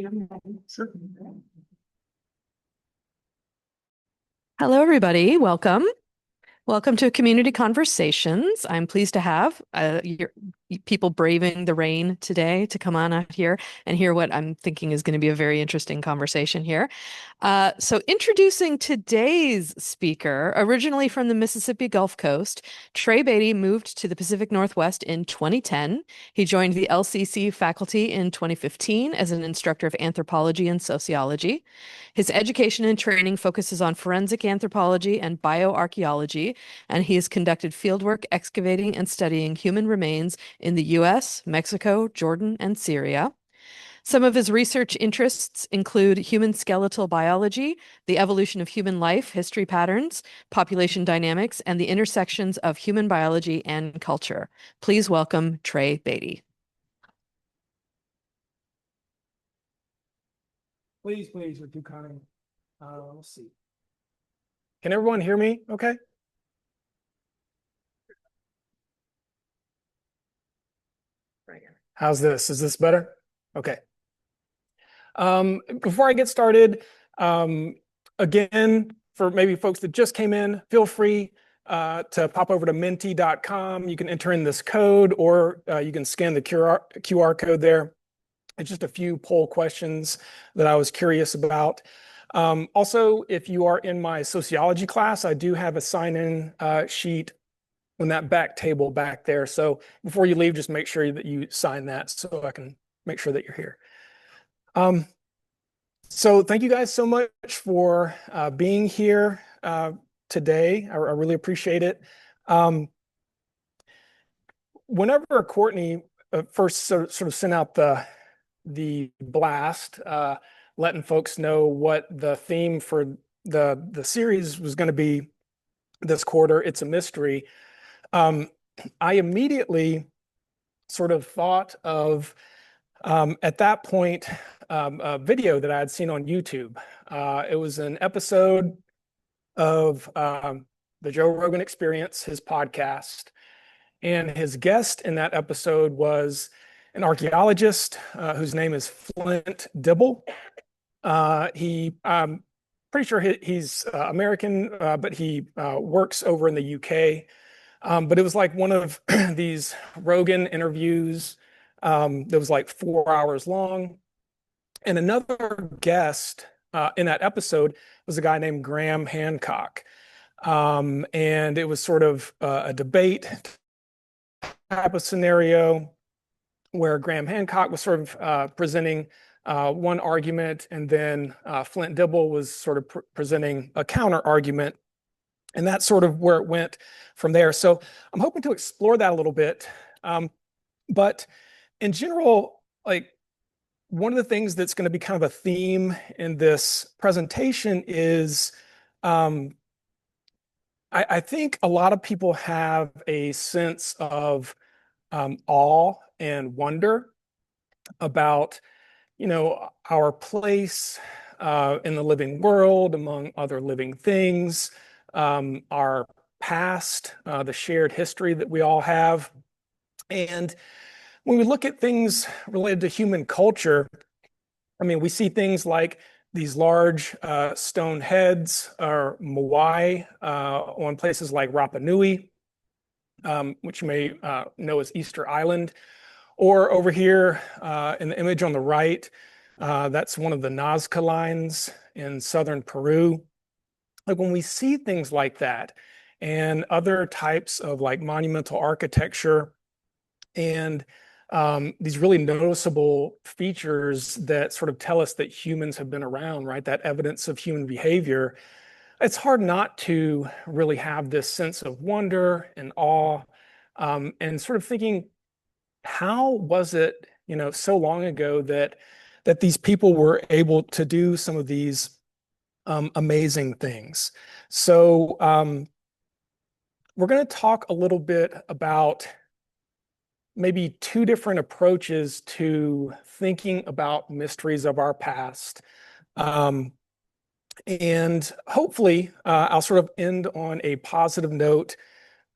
Sure. Hello, everybody. Welcome. Welcome to Community Conversations. I'm pleased to have people braving the rain today to come on out here and hear what I'm thinking is going to be a very interesting conversation here. So, introducing today's speaker, originally from the Mississippi Gulf Coast, Trey Batey moved to the Pacific Northwest in 2010. He joined the LCC faculty in 2015 as an instructor of anthropology and sociology. His education and training focuses on forensic anthropology and bioarchaeology, and he has conducted fieldwork excavating and studying human remains in the US, Mexico, Jordan, and Syria. Some of his research interests include human skeletal biology, the evolution of human life, history patterns, population dynamics, and the intersections of human biology and culture. Please welcome Trey Batey. Please, with you, kind. Let's see. Can everyone hear me? Okay. How's this? Is this better? Okay. Before I get started, again, for maybe folks that just came in, feel free to pop over to menti.com. You can enter in this code, or you can scan the QR code there. It's just a few poll questions that I was curious about. Also, if you are in my sociology class, I do have a sign-in sheet on that back table back there. So before you leave, just make sure that you sign that so I can make sure that you're here. So thank you guys so much for being here today. I really appreciate it. Whenever Courtney first sort of sent out the blast, letting folks know what the theme for the series was going to be this quarter, it's a mystery. I immediately sort of thought of at that point a video that I had seen on YouTube. It was an episode of the Joe Rogan Experience, his podcast, and his guest in that episode was an archaeologist whose name is Flint Dibble. I'm pretty sure he's American, but he works over in the UK. But it was like one of these Rogan interviews that was like 4 hours long. And another guest in that episode was a guy named Graham Hancock. And it was sort of a debate type of scenario where Graham Hancock was sort of presenting one argument, and then Flint Dibble was sort of presenting a counter argument. And that's sort of where it went from there. So I'm hoping to explore that a little bit. But in general, like one of the things that's going to be kind of a theme in this presentation is I think a lot of people have a sense of awe and wonder about, our place in the living world among other living things, our past, the shared history that we all have. And when we look at things related to human culture, I mean, we see things like these large stone heads or moai on places like Rapa Nui, which you may know as Easter Island. Or over here in the image on the right, that's one of the Nazca lines in southern Peru. Like when we see things like that and other types of like monumental architecture and these really noticeable features that sort of tell us that humans have been around, right? That evidence of human behavior. It's hard not to really have this sense of wonder and awe, and sort of thinking, how was it, so long ago that these people were able to do some of these amazing things. So we're going to talk a little bit about maybe two different approaches to thinking about mysteries of our past. And hopefully, I'll sort of end on a positive note,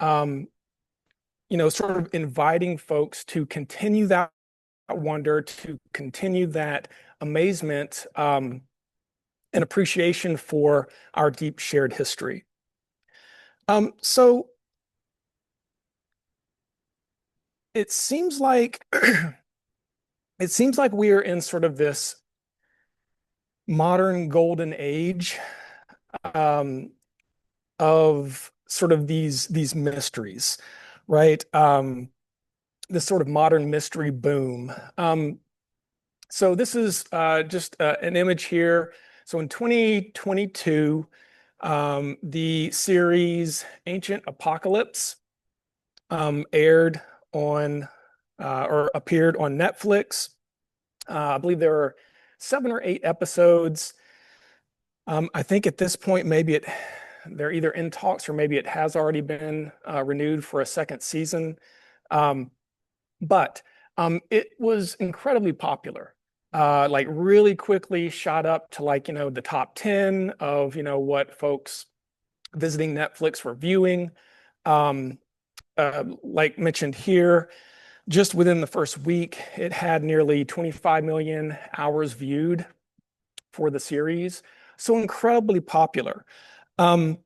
sort of inviting folks to continue that wonder, to continue that amazement and appreciation for our deep shared history. So it seems like it seems like we are in sort of this modern golden age um, of sort of these mysteries, right? This sort of modern mystery boom. So this is just an image here. So in 2022, the series Ancient Apocalypse aired on or appeared on Netflix. I believe there are 7 or 8 episodes. I think at this point, they're either in talks or maybe it has already been renewed for a second season. Um, but it was incredibly popular. Like really quickly shot up to like, the top 10 of, what folks visiting Netflix were viewing. Um, like mentioned here, just within the first week, it had nearly 25 million hours viewed for the series. So incredibly popular. Um,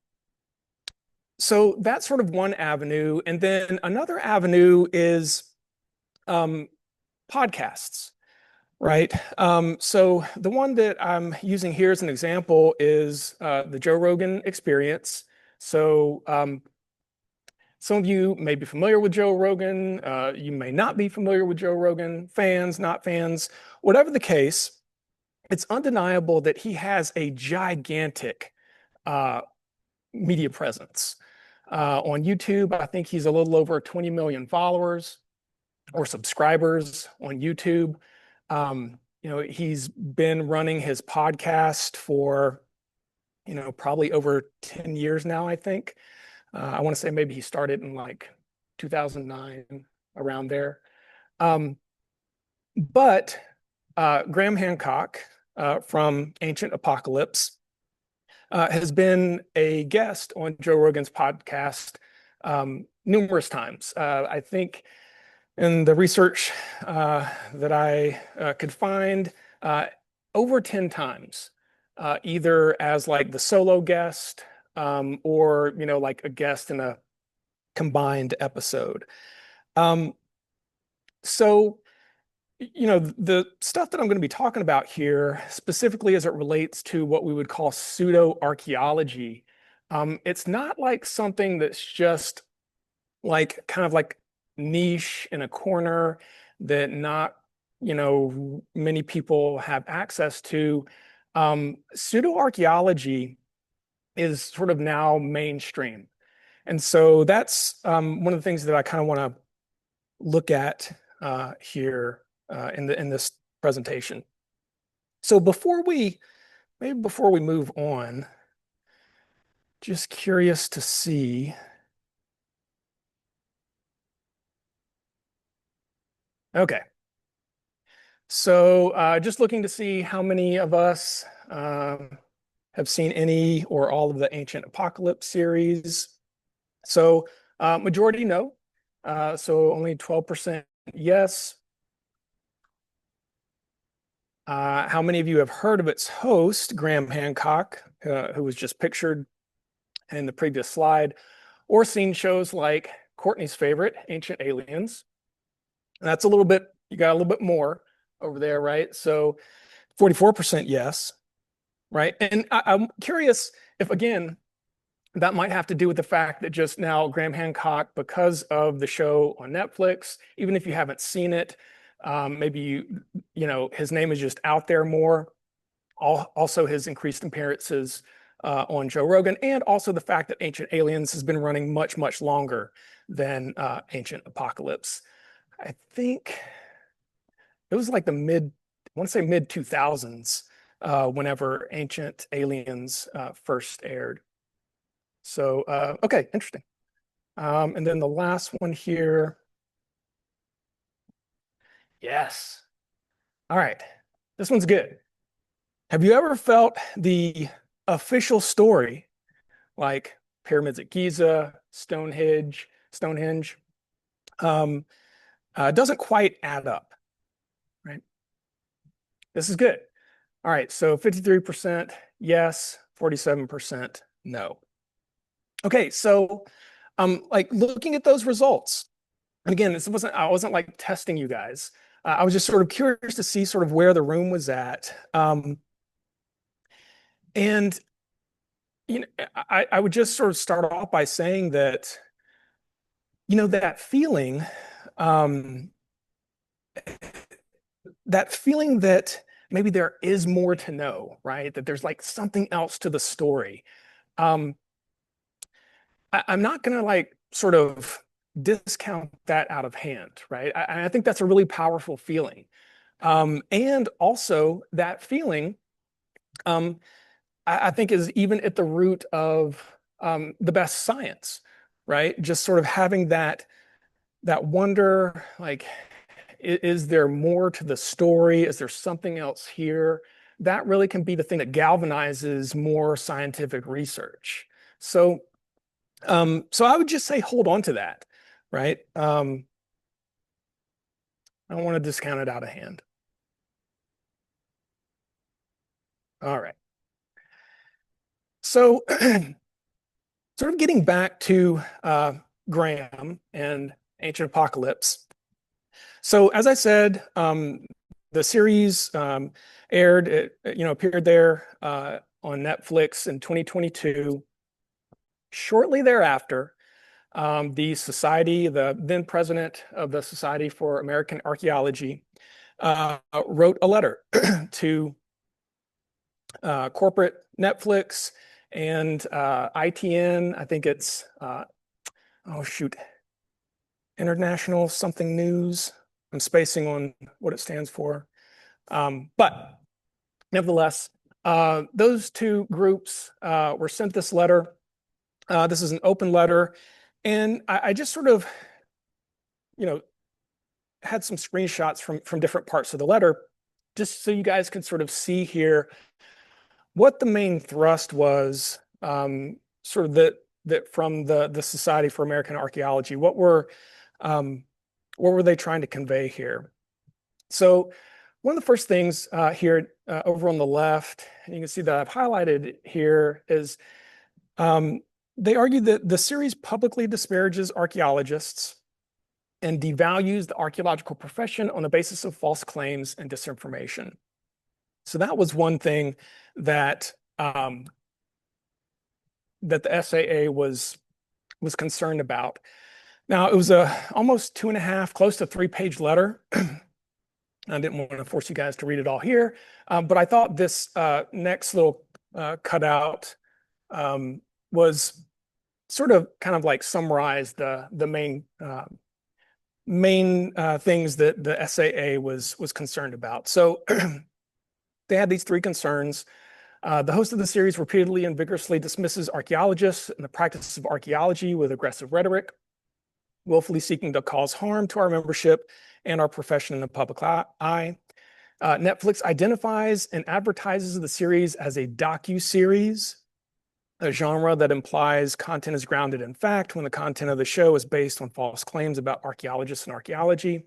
so that's sort of one avenue. And then another avenue is um, podcasts, right? So the one that I'm using here as an example is the Joe Rogan Experience. So some of you may be familiar with Joe Rogan. You may not be familiar with Joe Rogan, fans, not fans, whatever the case, it's undeniable that he has a gigantic uh, media presence. On YouTube, I think he's a little over 20 million followers or subscribers on YouTube. He's been running his podcast for, probably over 10 years now, I think. I want to say maybe he started in like 2009, around there. Um, but Graham Hancock from Ancient Apocalypse has been a guest on Joe Rogan's podcast numerous times. I think in the research that I could find, uh, over 10 times, either as like the solo guest or, like a guest in a combined episode. Um, so, the stuff that I'm going to be talking about here, specifically as it relates to what we would call pseudo archaeology, it's not like something that's just like kind of like niche in a corner that not, many people have access to. Pseudo archaeology is sort of now mainstream. And so that's one of the things that I kind of want to look at here in this presentation. So before we move on, just curious to see. Okay, so just looking to see how many of us have seen any or all of the Ancient Apocalypse series. So majority no. So only 12% yes. How many of you have heard of its host, Graham Hancock, who was just pictured in the previous slide, or seen shows like Courtney's favorite, Ancient Aliens? And that's you got a little bit more over there, right? So 44% yes, right? And I'm curious if, again, that might have to do with the fact that just now Graham Hancock, because of the show on Netflix, even if you haven't seen it, maybe his name is just out there more. Also, his increased appearances on Joe Rogan, and also the fact that Ancient Aliens has been running much, much longer than Ancient Apocalypse. I think it was like I want to say mid 2000s, whenever Ancient Aliens first aired. So, okay, interesting. And then the last one here. Yes. All right. This one's good. Have you ever felt the official story, like pyramids at Giza, Stonehenge, doesn't quite add up, right? This is good. All right, so 53% yes, 47% no. Okay, so like looking at those results, and again, I wasn't like testing you guys. I was just sort of curious to see sort of where the room was at. And you know, I would just sort of start off by saying that, that um, feeling that maybe there is more to know, right? That there's like something else to the story. Um, I'm not going to like sort of discount that out of hand, right? I think that's a really powerful feeling. And also that feeling, um, I think is even at the root of the best science, right? Just sort of having that wonder, like, is there more to the story? Is there something else here? That really can be the thing that galvanizes more scientific research. So, so I would just say hold on to that, right? I don't want to discount it out of hand. All right. So, sort of getting back to Graham and Ancient Apocalypse. So, as I said, the series aired, appeared there on Netflix in 2022. Shortly thereafter, the then president of the Society for American Archaeology, wrote a letter to corporate Netflix and ITN. I think it's, oh shoot, International something news. I'm spacing on what it stands for. But nevertheless, those two groups were sent this letter. This is an open letter. And I just sort of, you know, had some screenshots from different parts of the letter, just so you guys can sort of see here what the main thrust was, sort of that from the Society for American Archaeology. What were they trying to convey here? So one of the first things here over on the left, and you can see that I've highlighted here, is they argue that the series publicly disparages archaeologists and devalues the archaeological profession on the basis of false claims and disinformation. So that was one thing that that the SAA was concerned about. Now it was a almost 2.5, close to 3-page letter. I didn't want to force you guys to read it all here, but I thought this next little cutout was sort of kind of like summarize the main things that the SAA was concerned about. So they had these three concerns. The host of the series repeatedly and vigorously dismisses archaeologists and the practice of archaeology with aggressive rhetoric, willfully seeking to cause harm to our membership and our profession in the public eye. Netflix identifies and advertises the series as a docu-series, a genre that implies content is grounded in fact when the content of the show is based on false claims about archaeologists and archaeology.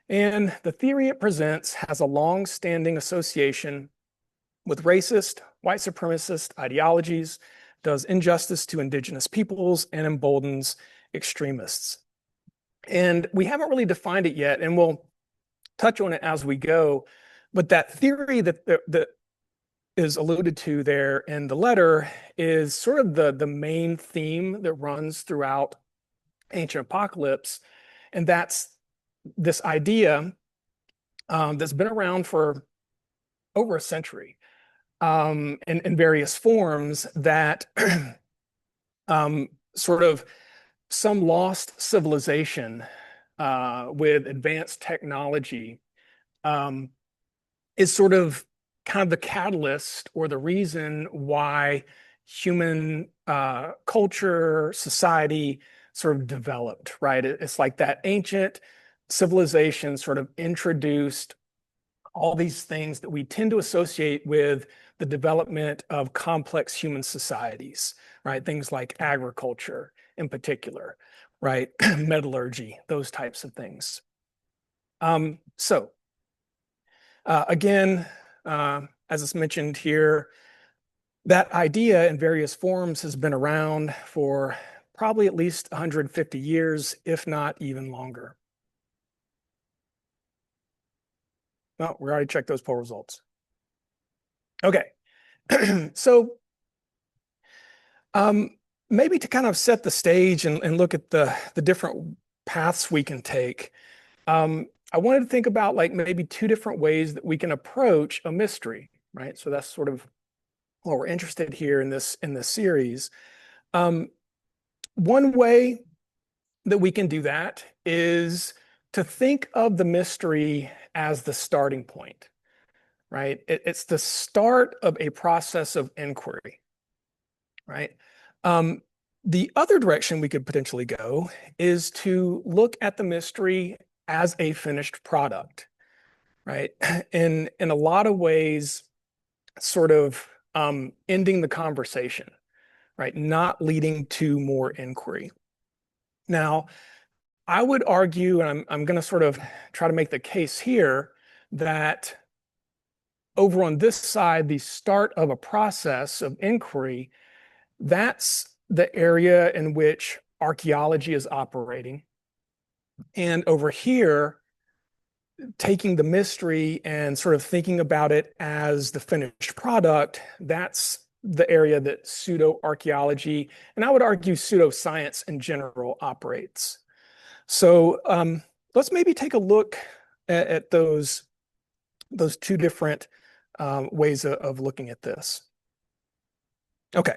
And the theory it presents has a long-standing association with racist, white supremacist ideologies, does injustice to indigenous peoples, and emboldens extremists. And we haven't really defined it yet, and we'll touch on it as we go. But that theory that is alluded to there in the letter is sort of the main theme that runs throughout Ancient Apocalypse. And that's this idea that's been around for over a century in various forms that sort of some lost civilization with advanced technology is sort of kind of the catalyst or the reason why human culture, society sort of developed, right? It's like that ancient civilization sort of introduced all these things that we tend to associate with the development of complex human societies, right? Things like agriculture in particular, right? Metallurgy, those types of things. So Again, as it's mentioned here, that idea in various forms has been around for probably at least 150 years, if not even longer. Well, we already checked those poll results. Okay, so um, maybe to kind of set the stage and look at the different paths we can take, I wanted to think about like maybe two different ways that we can approach a mystery, right? So that's sort of what we're interested here in this series. Um, One way that we can do that is to think of the mystery as the starting point, right? It's the start of a process of inquiry, right? Um, the other direction we could potentially go is to look at the mystery as a finished product, right? In a lot of ways, sort of ending the conversation, right? Not leading to more inquiry. Now, I would argue, and I'm going to sort of try to make the case here that over on this side, the start of a process of inquiry, that's the area in which archaeology is operating. And over here, taking the mystery and sort of thinking about it as the finished product, that's the area that pseudo archaeology, and I would argue pseudoscience in general, operates. So let's maybe take a look at those two different ways of looking at this. Okay.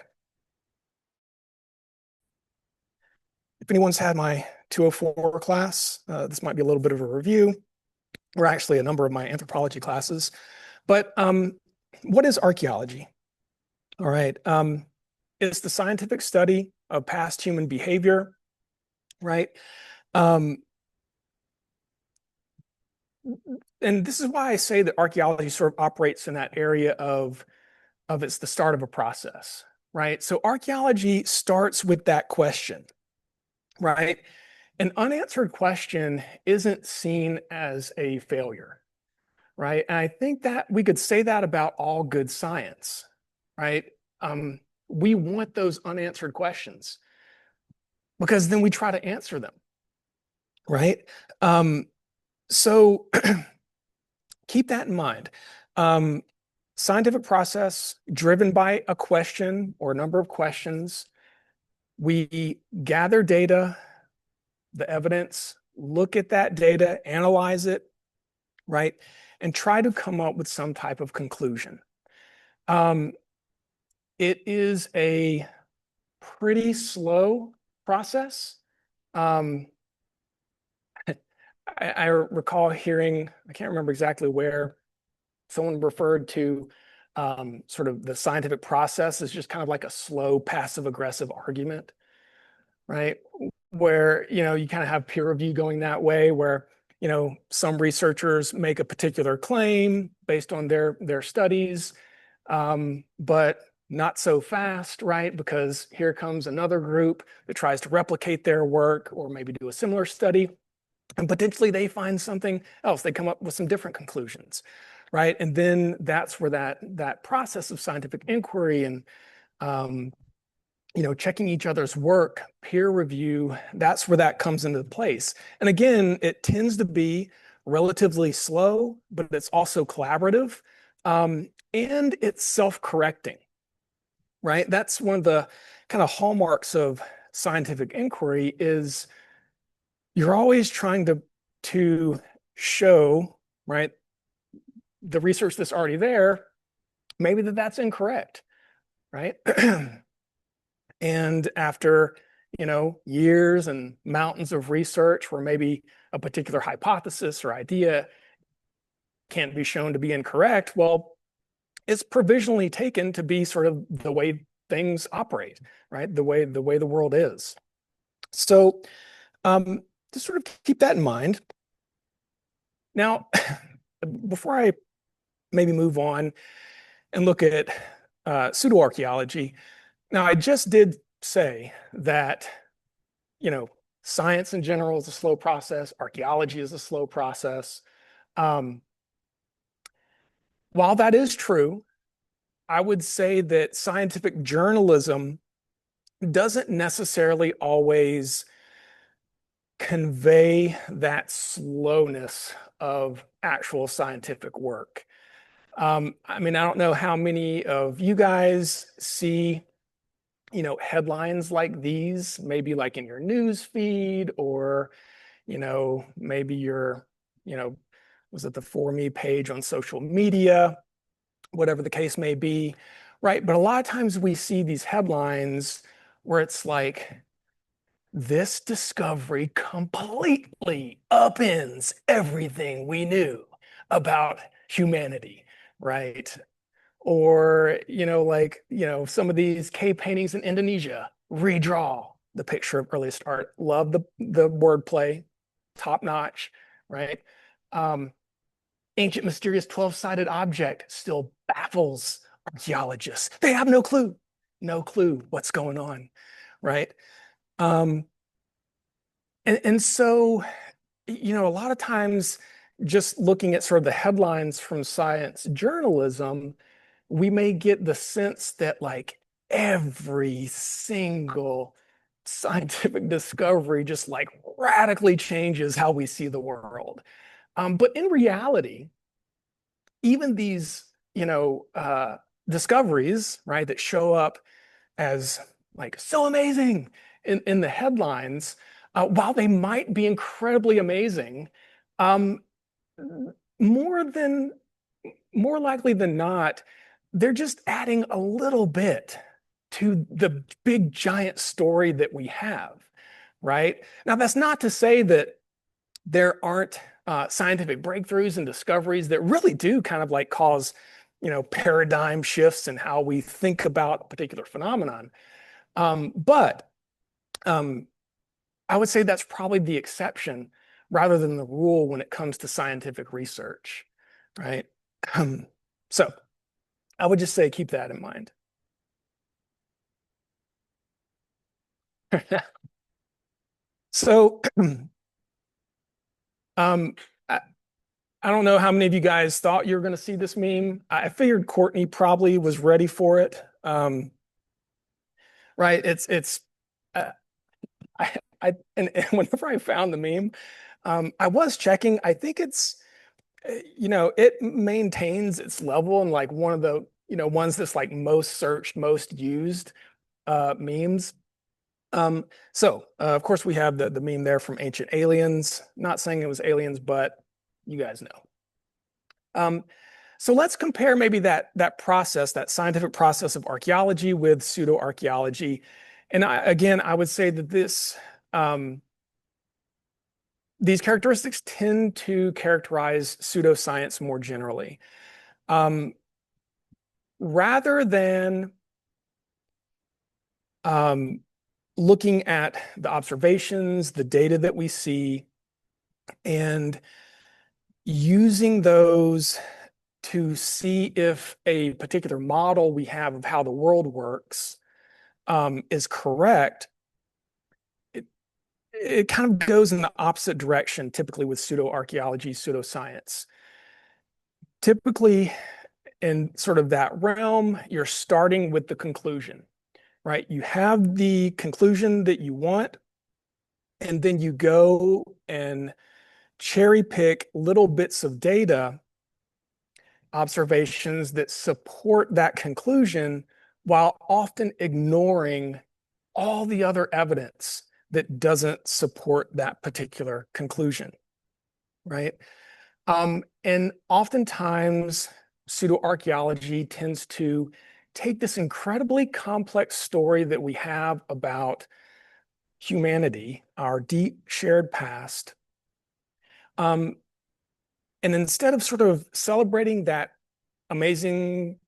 If anyone's had my 204 class, this might be a little bit of a review, or actually a number of my anthropology classes. But what is archaeology? All right. It's the scientific study of past human behavior, right? Um, and this is why I say that archaeology sort of operates in that area of it's the start of a process, right? So archaeology starts with that question, right? An unanswered question isn't seen as a failure, right? And I think that we could say that about all good science, right? Um, we want those unanswered questions because then we try to answer them, right? Um, so keep that in mind. Um, Scientific process driven by a question or a number of questions. We gather data, the evidence, look at that data, analyze it, right? And try to come up with some type of conclusion. Um, it is a pretty slow process. Um, I recall hearing, I can't remember exactly where, someone referred to sort of the scientific process as just kind of like a slow, passive aggressive argument, right? Where, you kind of have peer review going that way, where, some researchers make a particular claim based on their studies, but not so fast, right? Because here comes another group that tries to replicate their work or maybe do a similar study, and potentially they find something else. They come up with some different conclusions, right? And then that's where that process of scientific inquiry and um, checking each other's work, peer review, that's where that comes into place. And again, it tends to be relatively slow, but it's also collaborative, and it's self-correcting, right? That's one of the kind of hallmarks of scientific inquiry is you're always trying to show, right, the research that's already there, maybe that's incorrect, right? And after, years and mountains of research where maybe a particular hypothesis or idea can't be shown to be incorrect, well, it's provisionally taken to be sort of the way things operate, right? The way the world is. So just sort of keep that in mind. Now, before I maybe move on and look at pseudoarchaeology, now I just did say that, science in general is a slow process, archaeology is a slow process. Um, while that is true, I would say that scientific journalism doesn't necessarily always convey that slowness of actual scientific work. I mean, I don't know how many of you guys see, headlines like these, maybe like in your news feed or, maybe your, you know, was it the For Me page on social media, whatever the case may be, right? But a lot of times we see these headlines where it's like, this discovery completely upends everything we knew about humanity, right? Or, some of these cave paintings in Indonesia redraw the picture of earliest art. Love the wordplay, top notch, right? Um, Ancient mysterious 12-sided object still baffles archaeologists. They have no clue what's going on, right? Um, and so, a lot of times just looking at sort of the headlines from science journalism, we may get the sense that like every single scientific discovery just like radically changes how we see the world. But in reality, even these, discoveries, right, that show up as like so amazing in the headlines, while they might be incredibly amazing, um, more than more likely than not, they're just adding a little bit to the big giant story that we have, right? Now, that's not to say that there aren't scientific breakthroughs and discoveries that really do kind of like cause, paradigm shifts in how we think about a particular phenomenon. But I would say that's probably the exception rather than the rule when it comes to scientific research, right? Um, so I would just say keep that in mind. So um, I, I don't know how many of you guys thought you were going to see this meme. I figured Courtney probably was ready for it. Right? It's uh, and whenever I found the meme, I was checking. I think it maintains its level and like one of the ones that's like most searched, most used memes. Of course we have the meme there from Ancient Aliens. Not saying it was aliens, but you guys know. Um, so let's compare maybe that process, that scientific process of archaeology with pseudo archaeology. And again, I would say that um, these characteristics tend to characterize pseudoscience more generally. Um, rather than um, looking at the observations, the data that we see, and using those to see if a particular model we have of how the world works is correct, it kind of goes in the opposite direction, typically with pseudo archaeology, pseudoscience. Typically, in sort of that realm, you're starting with the conclusion, right? You have the conclusion that you want, and then you go and cherry pick little bits of data, observations that support that conclusion while often ignoring all the other evidence that doesn't support that particular conclusion, right? And oftentimes, pseudoarchaeology tends to take this incredibly complex story that we have about humanity, our deep shared past, um, and instead of sort of celebrating that amazing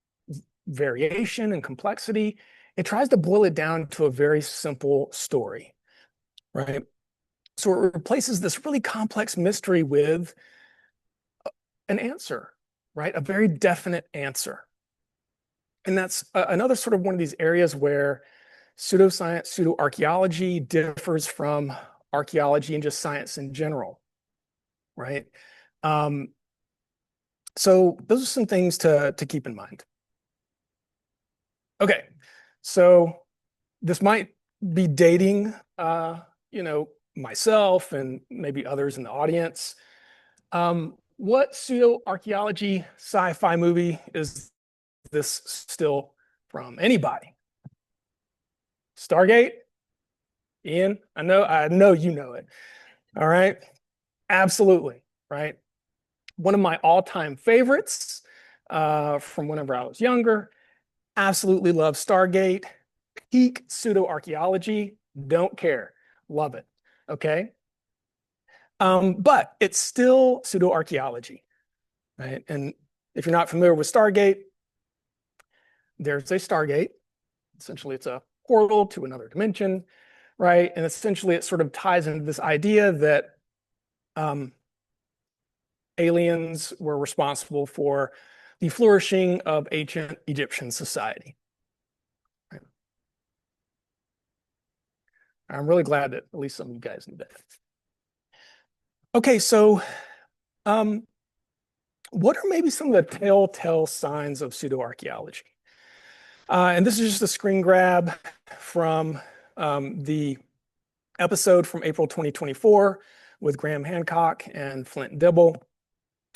variation and complexity, it tries to boil it down to a very simple story, right? So it replaces this really complex mystery with an answer, right? A very definite answer. And that's another sort of one of these areas where pseudoscience, pseudoarchaeology differs from archaeology and just science in general, right? Um, So those are some things to keep in mind. Okay, so this might be dating, you know, myself and maybe others in the audience. What pseudo archaeology sci-fi movie is this still from? Anybody? Stargate? Ian? I know you know it. All right. Absolutely. Right. One of my all-time favorites from whenever I was younger. Absolutely love Stargate. Peak pseudo archaeology. Don't care. Love it. Okay. But it's still pseudo archaeology, right? And if you're not familiar with Stargate, there's a Stargate. Essentially, it's a portal to another dimension, right? And essentially, it sort of ties into this idea that um, aliens were responsible for the flourishing of ancient Egyptian society. Right? I'm really glad that at least some of you guys knew that. Okay, so um, what are maybe some of the telltale signs of pseudoarchaeology? And this is just a screen grab from the episode from April 2024 with Graham Hancock and Flint Dibble.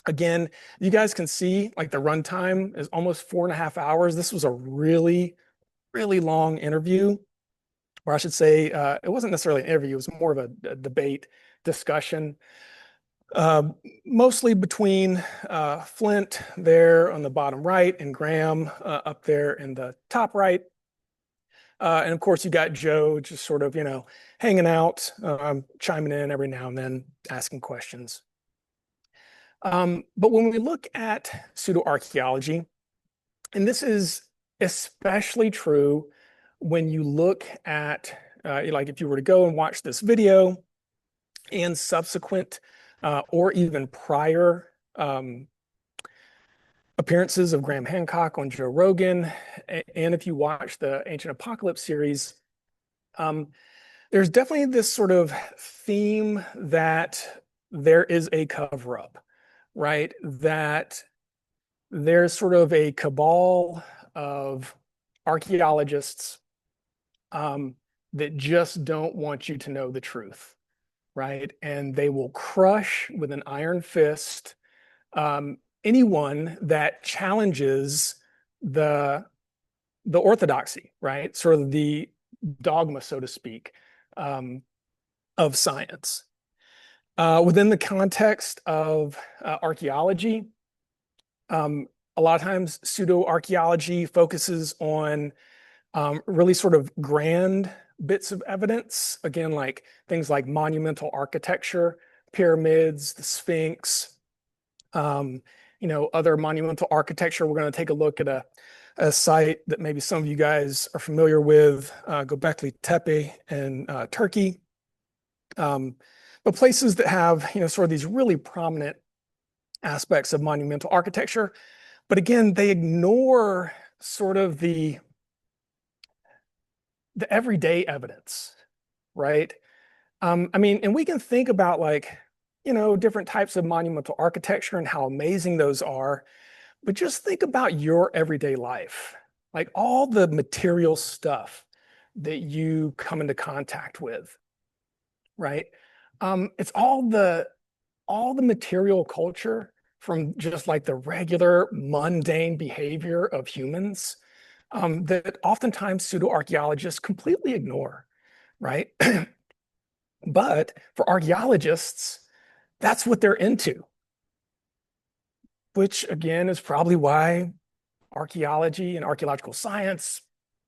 Again, you guys can see like the runtime is almost 4.5 hours. This was a really, really long interview, or I should say, it wasn't necessarily an interview, it was more of a debate discussion, uh, mostly between Flint there on the bottom right and Graham up there in the top right. And of course, you got Joe just sort of, hanging out, chiming in every now and then, asking questions. But when we look at pseudoarchaeology, and this is especially true when you look at, like if you were to go and watch this video and subsequent or even prior appearances of Graham Hancock on Joe Rogan, and if you watch the Ancient Apocalypse series, um, there's definitely this sort of theme that there is a cover up, right? That there's sort of a cabal of archaeologists that just don't want you to know the truth, right? And they will crush with an iron fist anyone that challenges the the orthodoxy, right? Sort of the dogma, so to speak, um, of science. Within the context of archaeology, a lot of times pseudo archaeology focuses on really sort of grand bits of evidence. Again, like things like monumental architecture, pyramids, the Sphinx, um, other monumental architecture. We're going to take a look at a site that maybe some of you guys are familiar with, Göbekli Tepe in Turkey. But places that have, sort of these really prominent aspects of monumental architecture. But again, they ignore sort of the everyday evidence, right? I mean, and we can think about like, different types of monumental architecture and how amazing those are, but just think about your everyday life, like all the material stuff that you come into contact with, right? It's all the material culture from just like the regular mundane behavior of humans that oftentimes pseudo archaeologists completely ignore, right? But for archaeologists, that's what they're into, which again is probably why archaeology and archaeological science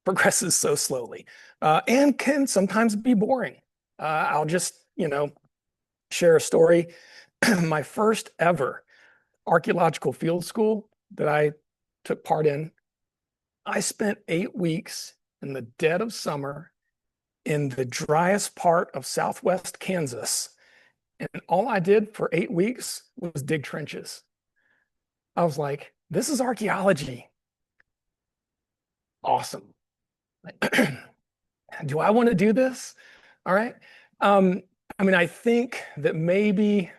progresses so slowly and can sometimes be boring. I'll just, share a story. My first ever archaeological field school that I took part in, I spent 8 weeks in the dead of summer in the driest part of Southwest Kansas. And all I did for 8 weeks was dig trenches. I was like, this is archaeology. Awesome. Do I want to do this? All right. Um, I mean, I think that maybe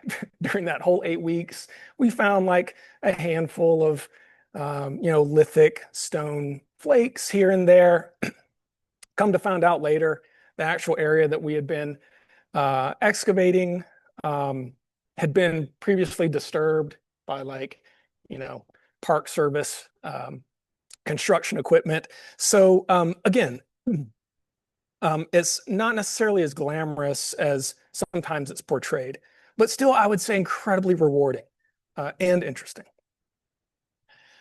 during that whole 8 weeks, we found like a handful of, lithic stone flakes here and there. Come to find out later, the actual area that we had been excavating um, had been previously disturbed by like, you know, Park Service construction equipment. So again, it's not necessarily as glamorous as sometimes it's portrayed, but still, I would say incredibly rewarding and interesting.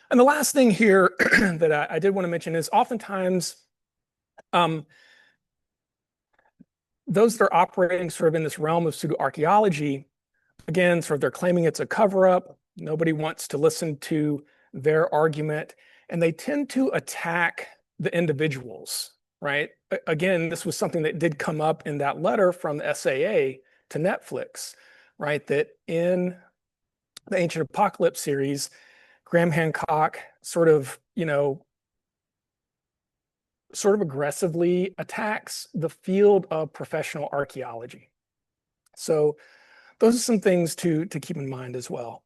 And the last thing here that I did want to mention is oftentimes um, those that are operating sort of in this realm of pseudo-archaeology, again, sort of they're claiming it's a cover-up. Nobody wants to listen to their argument, and they tend to attack the individuals, right? Again, this was something that did come up in that letter from the SAA to Netflix, right? That in the Ancient Apocalypse series, Graham Hancock sort of aggressively attacks the field of professional archaeology. So those are some things to keep in mind as well.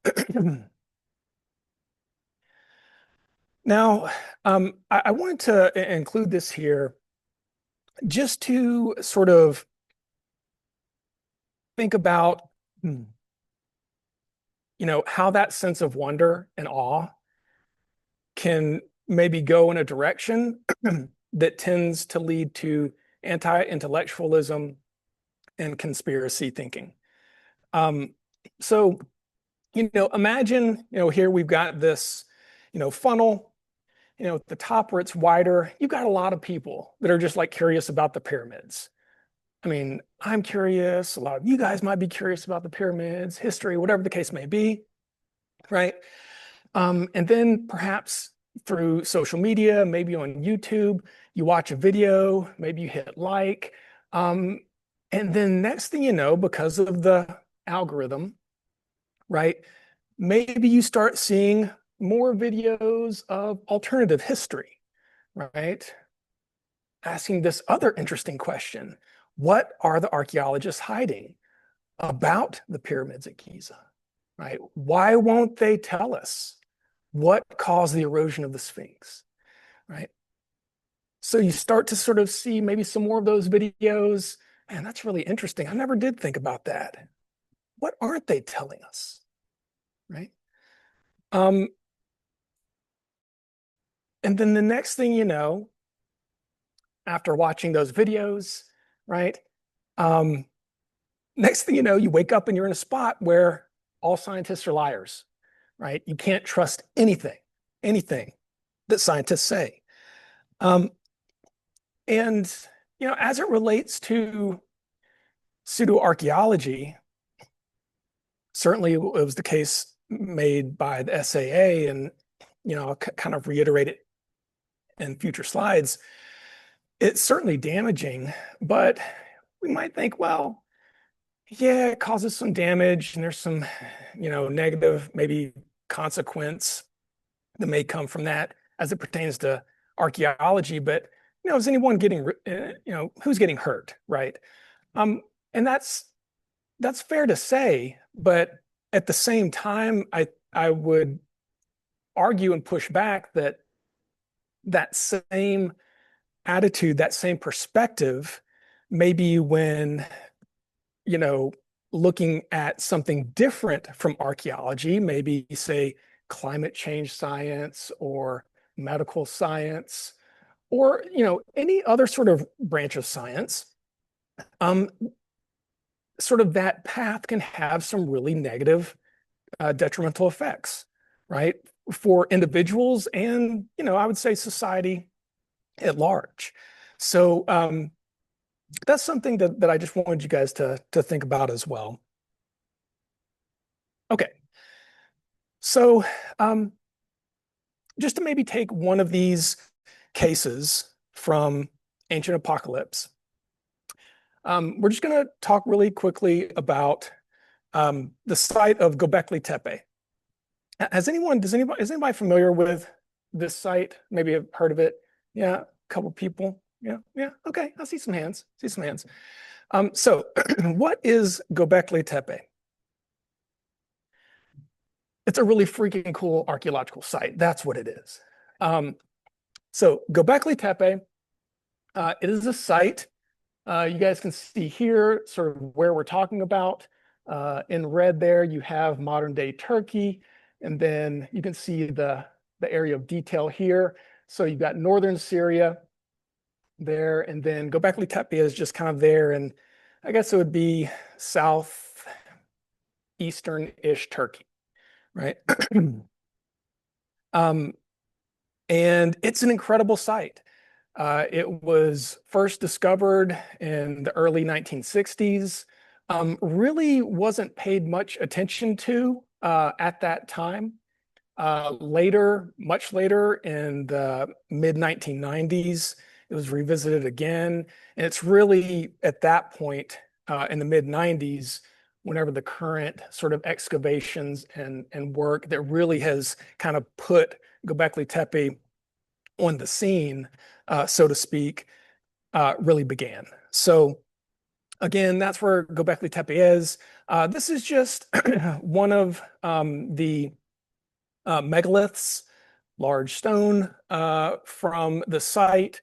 Now, I wanted to include this here just to sort of think about, how that sense of wonder and awe can maybe go in a direction that tends to lead to anti-intellectualism and conspiracy thinking. Um, so, imagine, here we've got this, funnel, at the top where it's wider, you've got a lot of people that are just like curious about the pyramids. I mean, I'm curious. A lot of you guys might be curious about the pyramids, history, whatever the case may be, right? And then perhaps through social media, maybe on YouTube, you watch a video, maybe you hit like, and then next thing you know, because of the algorithm, right? Maybe you start seeing more videos of alternative history, right? Asking this other interesting question: what are the archaeologists hiding about the pyramids at Giza, right? Why won't they tell us what caused the erosion of the Sphinx, right? So you start to sort of see maybe some more of those videos. Man, that's really interesting. I never did think about that. What aren't they telling us, right? Um, and then the next thing you know, after watching those videos, right? Um, Next thing you know, you wake up and you're in a spot where all scientists are liars, right? You can't trust anything that scientists say. Um, and, as it relates to pseudo-archaeology, certainly it was the case made by the SAA, and, I'll kind of reiterate it in future slides. It's certainly damaging, but we might think, well, yeah, it causes some damage and there's some, negative maybe consequence that may come from that as it pertains to archaeology. But, is anyone getting, who's getting hurt, right? Um, and that's fair to say, but at the same time, I would argue and push back that that same attitude, that same perspective, maybe when looking at something different from archaeology, maybe say climate change science or medical science, or any other sort of branch of science, um, sort of that path can have some really negative, detrimental effects, right, for individuals and I would say society at large. So that's something that I just wanted you guys to think about as well. Okay, so just to maybe take one of these cases from Ancient Apocalypse, we're just going to talk really quickly about the site of Göbekli Tepe. Is anybody familiar with this site? Maybe have heard of it? Yeah, a couple people. Yeah. Okay. I see some hands. So what is Göbekli Tepe? It's a really freaking cool archaeological site. That's what it is. Um, so Göbekli Tepe, it is a site. You guys can see here sort of where we're talking about. In red there, you have modern day Turkey, and then you can see the area of detail here. So you've got northern Syria there, and then Göbekli Tepe is just kind of there, and I guess it would be southeastern-ish Turkey, right? Um, and it's an incredible site. It was first discovered in the early 1960s. Really wasn't paid much attention to at that time. Later, much later in the mid 1990s, it was revisited again. And it's really at that point in the mid 90s, whenever the current sort of excavations and work that really has kind of put Göbekli Tepe on the scene, so to speak, really began. So again, that's where Göbekli Tepe is. This is just one of the megaliths, large stone from the site.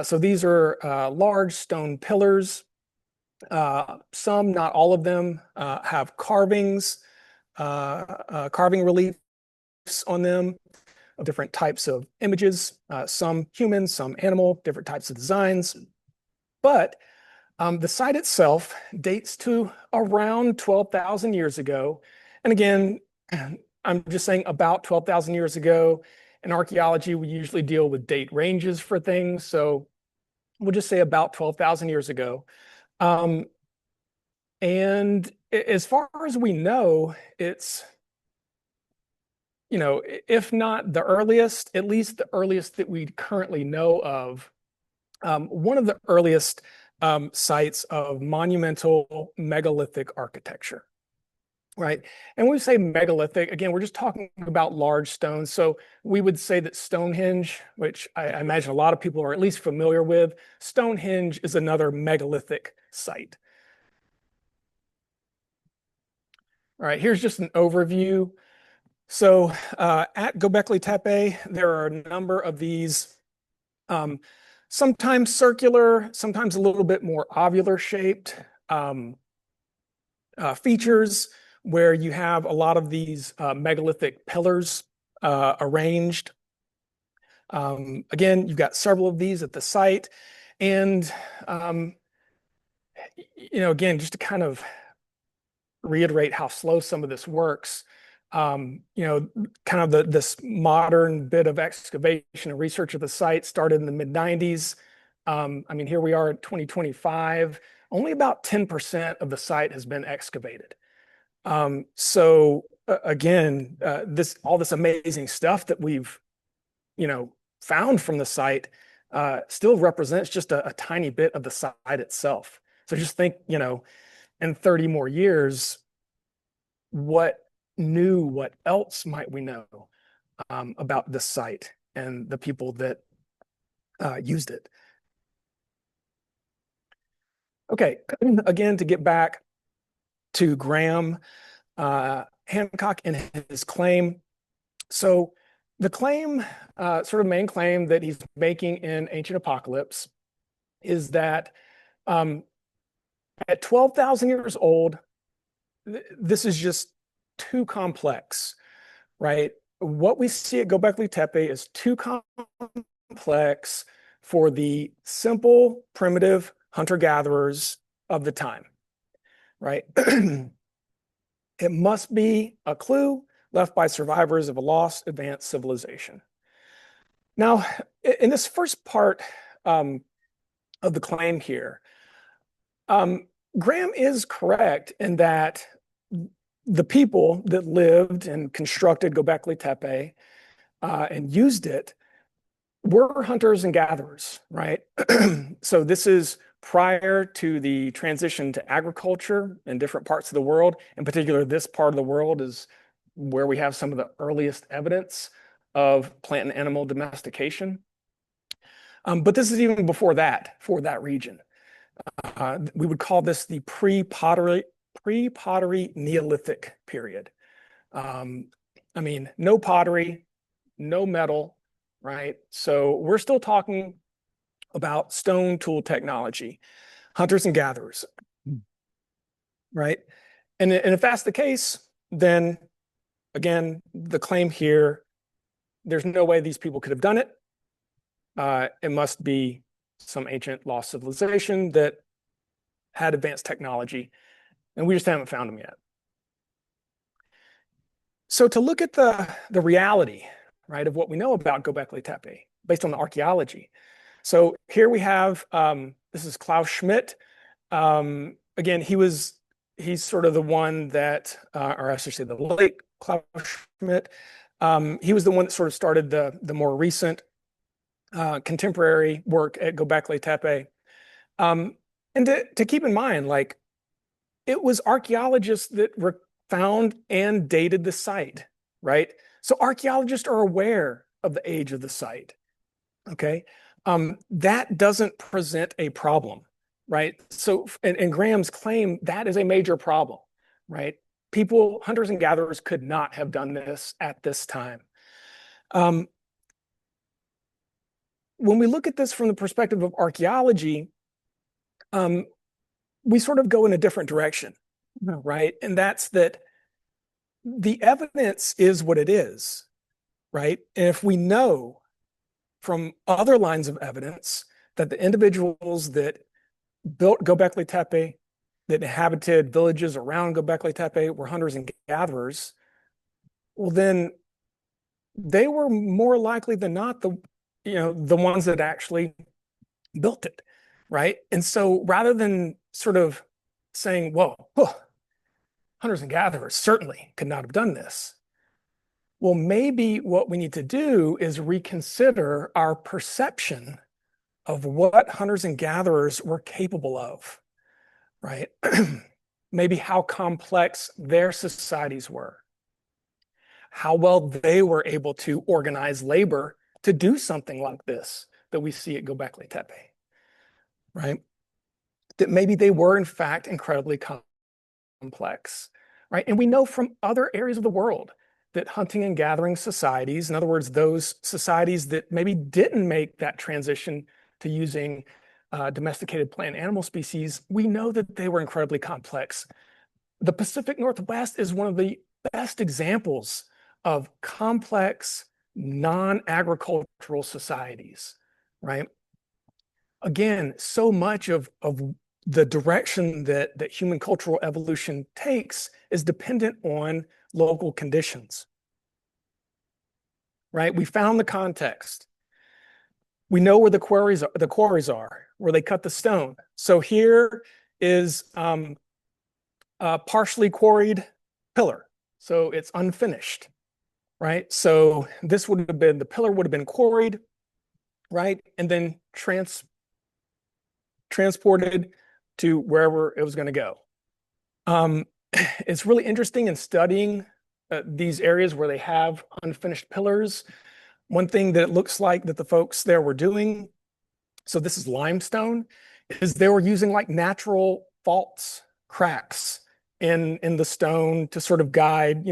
So these are large stone pillars. Some, not all of them, have carvings, carving reliefs on them of different types of images, some human, some animal, different types of designs. But the site itself dates to around 12,000 years ago. And again, I'm just saying about 12,000 years ago. In archaeology, we usually deal with date ranges for things. So we'll just say about 12,000 years ago. And as far as we know, it's, if not the earliest, at least the earliest that we currently know of, one of the earliest sites of monumental megalithic architecture, right? And when we say megalithic, again, we're just talking about large stones. So we would say that Stonehenge, which I imagine a lot of people are at least familiar with, Stonehenge is another megalithic site. All right, here's just an overview. So at Göbekli Tepe, there are a number of these um, sometimes circular, sometimes a little bit more ovular shaped features where you have a lot of these megalithic pillars arranged. Again, you've got several of these at the site. And, um, again, just to kind of reiterate how slow some of this works, kind of this modern bit of excavation and research of the site started in the mid 90s. I mean, here we are in 2025. Only about 10% of the site has been excavated. So again, all this amazing stuff that we've, found from the site still represents just a tiny bit of the site itself. So just think, in 30 more years, what what else might we know about this site and the people that used it? Okay, again, to get back to Graham Hancock and his claim. So the claim, sort of main claim that he's making in Ancient Apocalypse is that at 12,000 years old, this is just too complex, right? What we see at Göbekli Tepe is too complex for the simple, primitive hunter-gatherers of the time, right? It must be a clue left by survivors of a lost advanced civilization. Now, in this first part of the claim here, Graham is correct in that the people that lived and constructed Göbekli Tepe and used it were hunters and gatherers, right? So this is prior to the transition to agriculture in different parts of the world. In particular, this part of the world is where we have some of the earliest evidence of plant and animal domestication. But this is even before that, for that region. We would call this the pre-pottery Neolithic period. Um, I mean, no pottery, no metal, right? So we're still talking about stone tool technology, hunters and gatherers, right? And if that's the case, then again, the claim here, there's no way these people could have done it. It must be some ancient lost civilization that had advanced technology, and we just haven't found them yet. So to look at the reality, right, of what we know about Göbekli Tepe based on the archaeology. So here we have this is Klaus Schmidt. Again, he's sort of the one that, or I should say, the late Klaus Schmidt. He was the one that sort of started the more recent contemporary work at Göbekli Tepe. And to keep in mind, like it was archaeologists that found and dated the site, right? So archaeologists are aware of the age of the site. Okay. That doesn't present a problem, right? So, and Graham's claim that is a major problem, right? People, hunters and gatherers could not have done this at this time. Um, when we look at this from the perspective of archaeology, um, we sort of go in a different direction, right? And that's that the evidence is what it is, right? And if we know from other lines of evidence that the individuals that built Göbekli Tepe, that inhabited villages around Göbekli Tepe were hunters and gatherers, well, then they were more likely than not the ones that actually built it, right? And so rather than sort of saying, "Whoa, hunters and gatherers certainly could not have done this," well, maybe what we need to do is reconsider our perception of what hunters and gatherers were capable of, right? Maybe how complex their societies were, how well they were able to organize labor to do something like this that we see at Göbekli Tepe, right? That maybe they were, in fact, incredibly complex, right? And we know from other areas of the world that hunting and gathering societies, in other words, those societies that maybe didn't make that transition to using domesticated plant animal species, we know that they were incredibly complex. The Pacific Northwest is one of the best examples of complex, non-agricultural societies, right? Again, so much of the direction that human cultural evolution takes is dependent on local conditions, right? We found the context. We know where the quarries are, where they cut the stone. So here is a partially quarried pillar. So it's unfinished, right? So this would have been, the pillar would have been quarried, right? And then transported to wherever it was going to go. It's really interesting in studying these areas where they have unfinished pillars. One thing that it looks like that the folks there were doing, so this is limestone, is they were using like natural faults, cracks in the stone to sort of guide,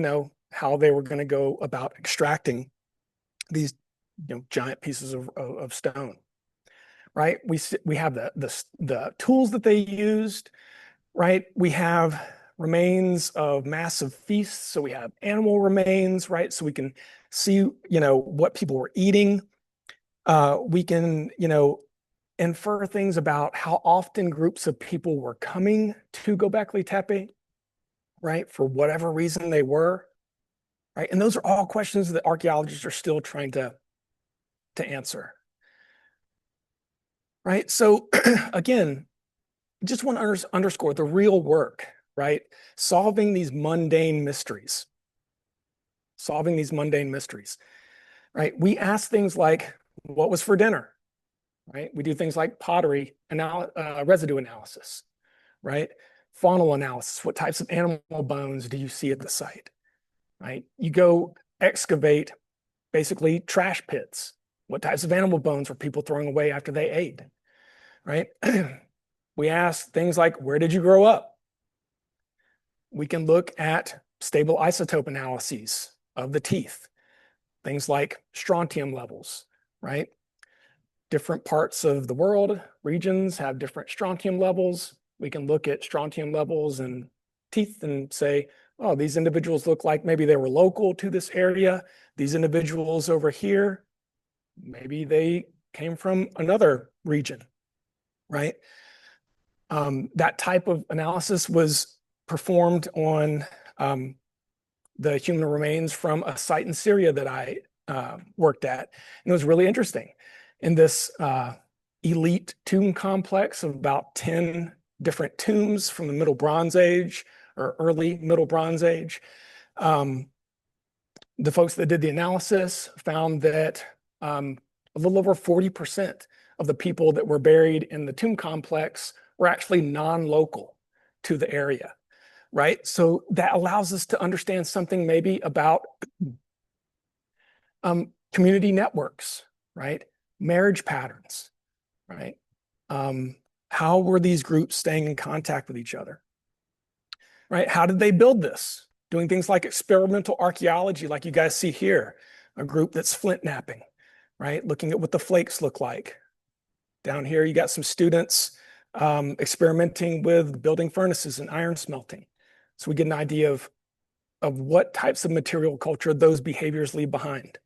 how they were going to go about extracting these, giant pieces of stone. Right? We have the tools that they used, right? We have remains of massive feasts, so we have animal remains, right? So we can see, what people were eating. We can, infer things about how often groups of people were coming to Göbekli Tepe, right? For whatever reason they were, right? And those are all questions that archaeologists are still trying to answer. Right. So again, just want to underscore the real work, right? Solving these mundane mysteries. Solving these mundane mysteries, right? We ask things like, what was for dinner, right? We do things like pottery residue analysis, right? Faunal analysis. What types of animal bones do you see at the site, right? You go excavate basically trash pits. What types of animal bones were people throwing away after they ate, right? We ask things like, where did you grow up? We can look at stable isotope analyses of the teeth, things like strontium levels, right? Different parts of the world, regions have different strontium levels. We can look at strontium levels and teeth and say, oh, these individuals look like maybe they were local to this area. These individuals over here, maybe they came from another region, right? That type of analysis was performed on the human remains from a site in Syria that I worked at. And it was really interesting. In this elite tomb complex of about 10 different tombs from the Middle Bronze Age or early Middle Bronze Age, the folks that did the analysis found that a little over 40% of the people that were buried in the tomb complex were actually non-local to the area, right? So that allows us to understand something maybe about community networks, right? Marriage patterns, right? How were these groups staying in contact with each other, right? How did they build this? Doing things like experimental archaeology, like you guys see here, a group that's flint knapping, right? Looking at what the flakes look like. Down here, you got some students experimenting with building furnaces and iron smelting. So we get an idea of what types of material culture those behaviors leave behind.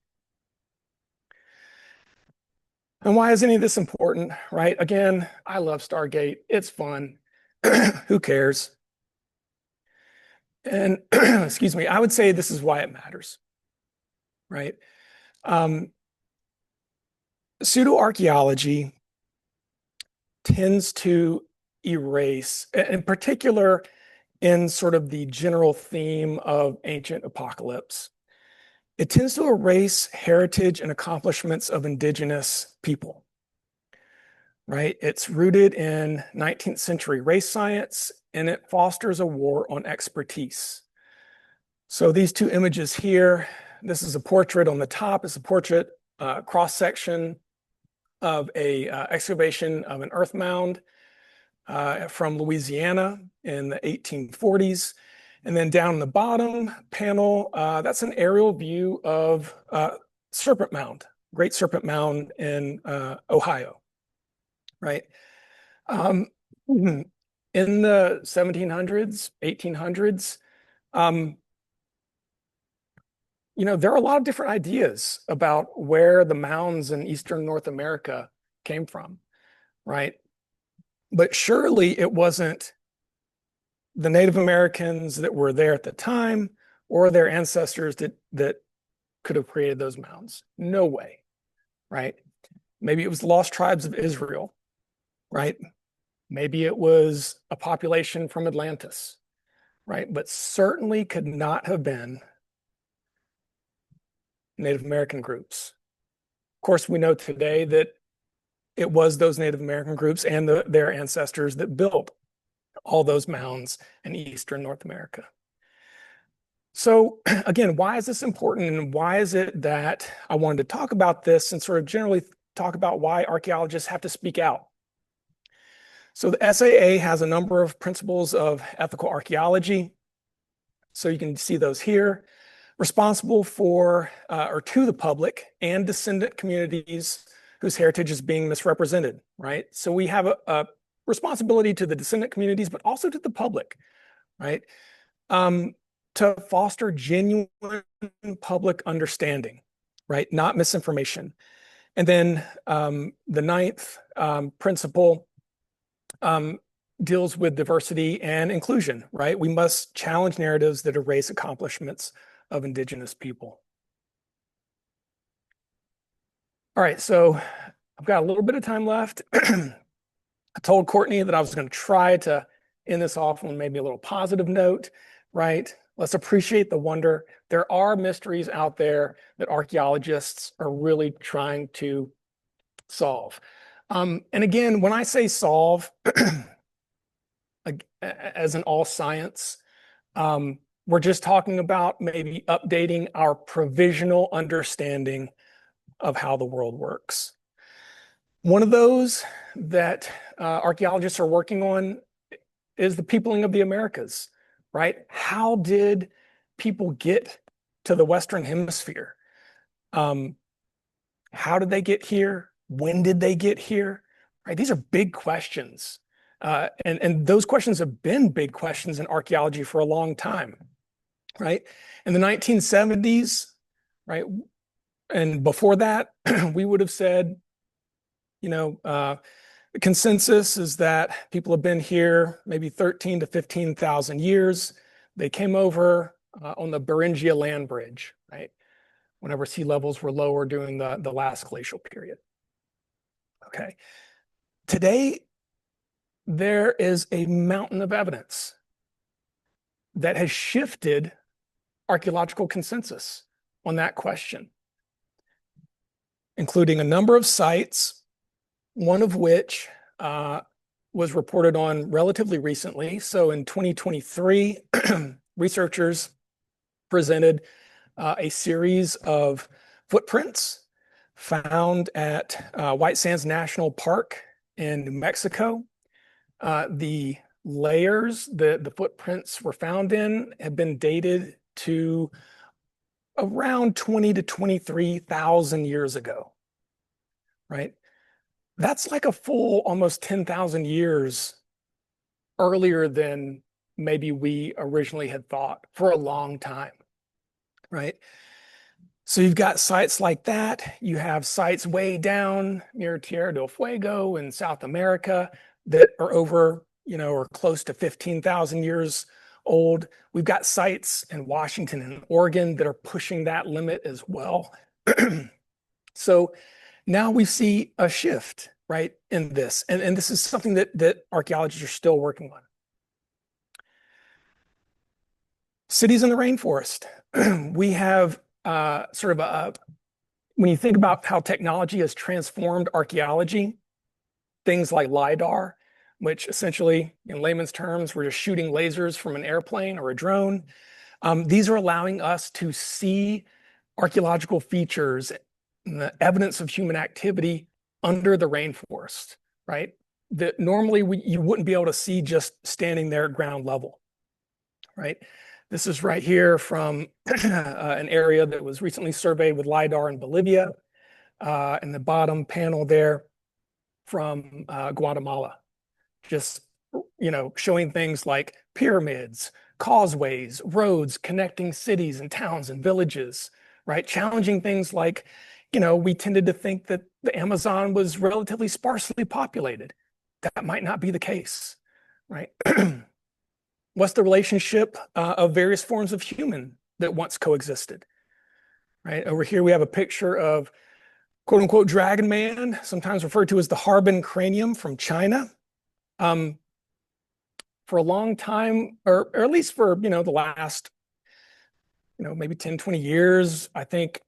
And why is any of this important, right? Again, I love Stargate. It's fun. Who cares? And excuse me, I would say this is why it matters, right? Pseudo-archaeology tends to erase, in particular, in sort of the general theme of ancient apocalypse, it tends to erase heritage and accomplishments of indigenous people, right? It's rooted in 19th century race science, and it fosters a war on expertise. So these two images here, this is a portrait on the top. It's a portrait cross-section of a excavation of an earth mound from Louisiana in the 1840s. And then down the bottom panel, that's an aerial view of Serpent Mound, Great Serpent Mound in Ohio, right? In the 1700s, 1800s, there are a lot of different ideas about where the mounds in Eastern North America came from, right? But surely it wasn't the Native Americans that were there at the time or their ancestors that could have created those mounds. No way, right? Maybe it was the lost tribes of Israel, right? Maybe it was a population from Atlantis, right? But certainly could not have been Native American groups. Of course, we know today that it was those Native American groups and their ancestors that built all those mounds in Eastern North America. So again, why is this important, and why is it that I wanted to talk about this and sort of generally talk about why archaeologists have to speak out? So the SAA has a number of principles of ethical archaeology. So you can see those here. Responsible for or to the public and descendant communities whose heritage is being misrepresented, right? So we have a responsibility to the descendant communities, but also to the public, right? To foster genuine public understanding, right? Not misinformation. And then the ninth principle deals with diversity and inclusion, right? We must challenge narratives that erase accomplishments of indigenous people. All right, so I've got a little bit of time left. I told Courtney that I was going to try to end this off on maybe a little positive note, right? Let's appreciate the wonder. There are mysteries out there that archaeologists are really trying to solve. And again, when I say solve, as in all science, we're just talking about maybe updating our provisional understanding of how the world works. One of those that archaeologists are working on is the peopling of the Americas, right? How did people get to the Western Hemisphere? Um, how did they get here? When did they get here? Right? These are big questions. And those questions have been big questions in archaeology for a long time, right? In the 1970s, right? And before that, we would have said, you know, the consensus is that people have been here maybe 13 to 15,000 years. They came over on the Beringia land bridge, right? Whenever sea levels were lower during the last glacial period. Okay. Today, there is a mountain of evidence that has shifted archaeological consensus on that question, including a number of sites, one of which was reported on relatively recently. So in 2023, researchers presented a series of footprints found at White Sands National Park in New Mexico. The layers that the footprints were found in have been dated to around 20 to 23,000 years ago, right? That's like a full almost 10,000 years earlier than maybe we originally had thought for a long time, right? So you've got sites like that. You have sites way down near Tierra del Fuego in South America that are over, or close to 15,000 years old. We've got sites in Washington and Oregon that are pushing that limit as well. So now we see a shift, right, in this. And this is something that archaeologists are still working on. Cities in the rainforest. We have sort of when you think about how technology has transformed archaeology, things like LiDAR, which essentially, in layman's terms, we're just shooting lasers from an airplane or a drone. These are allowing us to see archaeological features and the evidence of human activity under the rainforest, right? That normally you wouldn't be able to see just standing there at ground level, right? This is right here from an area that was recently surveyed with LiDAR in Bolivia. In the bottom panel there from Guatemala, just showing things like pyramids, causeways, roads connecting cities and towns and villages, right? Challenging things like, we tended to think that the Amazon was relatively sparsely populated. That might not be the case, right? What's the relationship of various forms of human that once coexisted, right? Over here we have a picture of quote unquote dragon man, sometimes referred to as the Harbin cranium from China. For a long time, or at least for the last maybe 10, 20 years, I think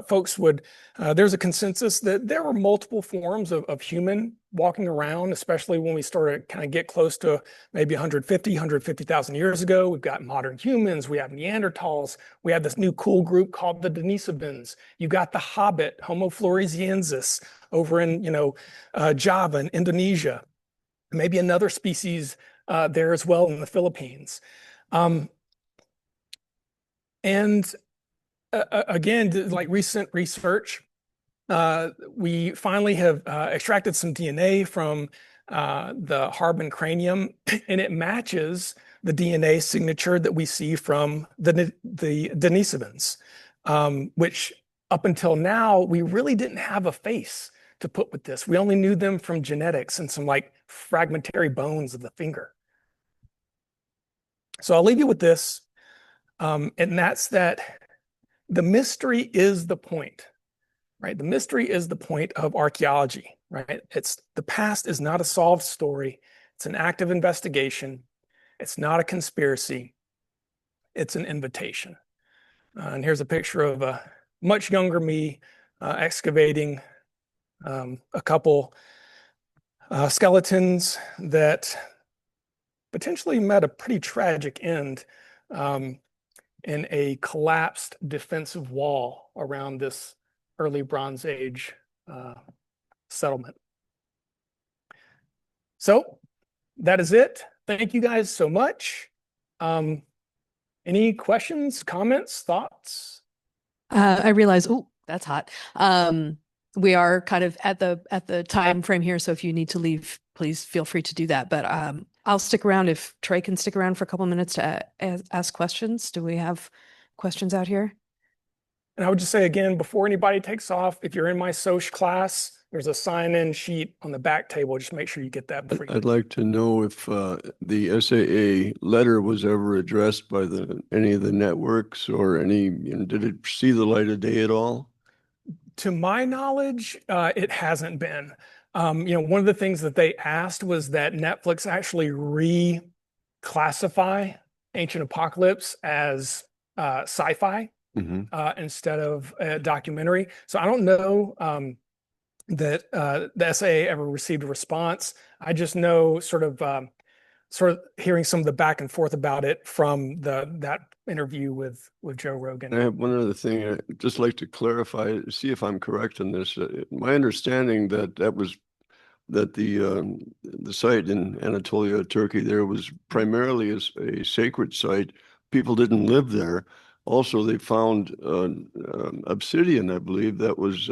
folks would there's a consensus that there were multiple forms of human walking around, especially when we started kind of get close to maybe 150,000 years ago. We've got modern humans, we have Neanderthals, we have this new cool group called the Denisovans. You've got the Hobbit, Homo floresiensis, over in Java and Indonesia. Maybe another species there as well in the Philippines. And again, like recent research, we finally have extracted some DNA from the Harbin cranium, and it matches the DNA signature that we see from the Denisovans, which up until now, we really didn't have a face to put with this. We only knew them from genetics and some like fragmentary bones of the finger. So I'll leave you with this, and that's that the mystery is the point, right? The mystery is the point of archaeology, right? The past is not a solved story. It's an active investigation. It's not a conspiracy. It's an invitation. And here's a picture of a much younger me excavating a couple skeletons that potentially met a pretty tragic end in a collapsed defensive wall around this early Bronze Age settlement. So that is it. Thank you guys so much. Um, any questions, comments, thoughts? I realize, oh, that's hot. We are kind of at the time frame here, so if you need to leave, please feel free to do that. But I'll stick around if Trey can stick around for a couple minutes to ask questions. Do we have questions out here? And I would just say again, before anybody takes off, if you're in my social class, there's a sign-in sheet on the back table. Just make sure you get that before you I'd like to know if the SAA letter was ever addressed by any of the networks or did it see the light of day at all? To my knowledge, it hasn't been. One of the things that they asked was that Netflix actually reclassify Ancient Apocalypse as sci-fi Hmm. instead of a documentary. So I don't know that the SAA ever received a response. I just know sort of hearing some of the back and forth about it from that interview with Joe I Rogan. have one other thing I'd just like to clarify, see if I'm correct in this. My understanding that the site in Anatolia, Turkey, there was primarily a sacred site. People didn't live there. Also, they found obsidian, I believe, that was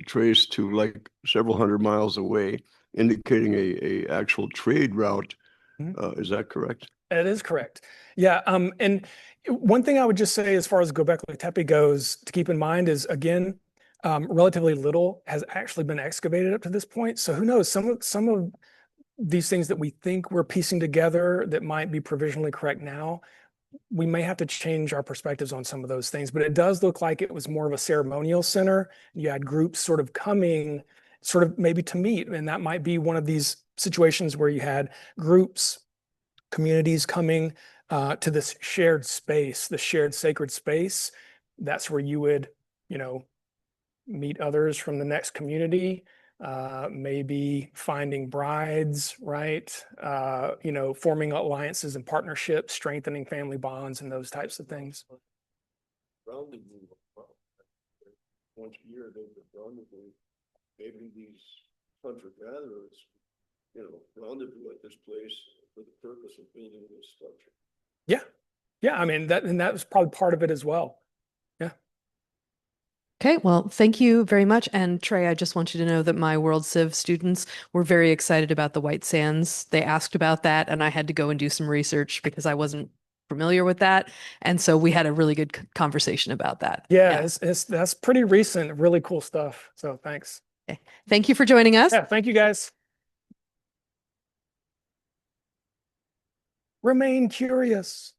traced to like several hundred miles away, indicating a actual trade route. Mhm. Is that correct? That is correct. Yeah. And one thing I would just say as far as Göbekli Tepe goes to keep in mind is again, relatively little has actually been excavated up to this point. So who knows? Some of these things that we think we're piecing together that might be provisionally correct now, we may have to change our perspectives on some of those things. But it does look like it was more of a ceremonial center. You had groups sort of coming, sort of maybe to meet, and that might be one of these situations where you had groups, communities coming to this shared space, the shared sacred space. That's where you would, you know, meet others from the next community, maybe finding brides, right? Forming alliances and partnerships, strengthening family bonds, and those types of things. Rendezvous. Once a year, they would rendezvous. Maybe these hunter-gatherers, rendezvous at this place for the purpose of building this structure. Yeah, yeah. I mean that was probably part of it as well. Yeah. Okay, well, thank you very much. And Trey, I just want you to know that my World Civ students were very excited about the White Sands. They asked about that, and I had to go and do some research because I wasn't familiar with that. And so we had a really good conversation about that. Yeah, Yeah. that's pretty recent, really cool stuff. So thanks. Okay. Thank you for joining us. Yeah, thank you guys. Remain curious.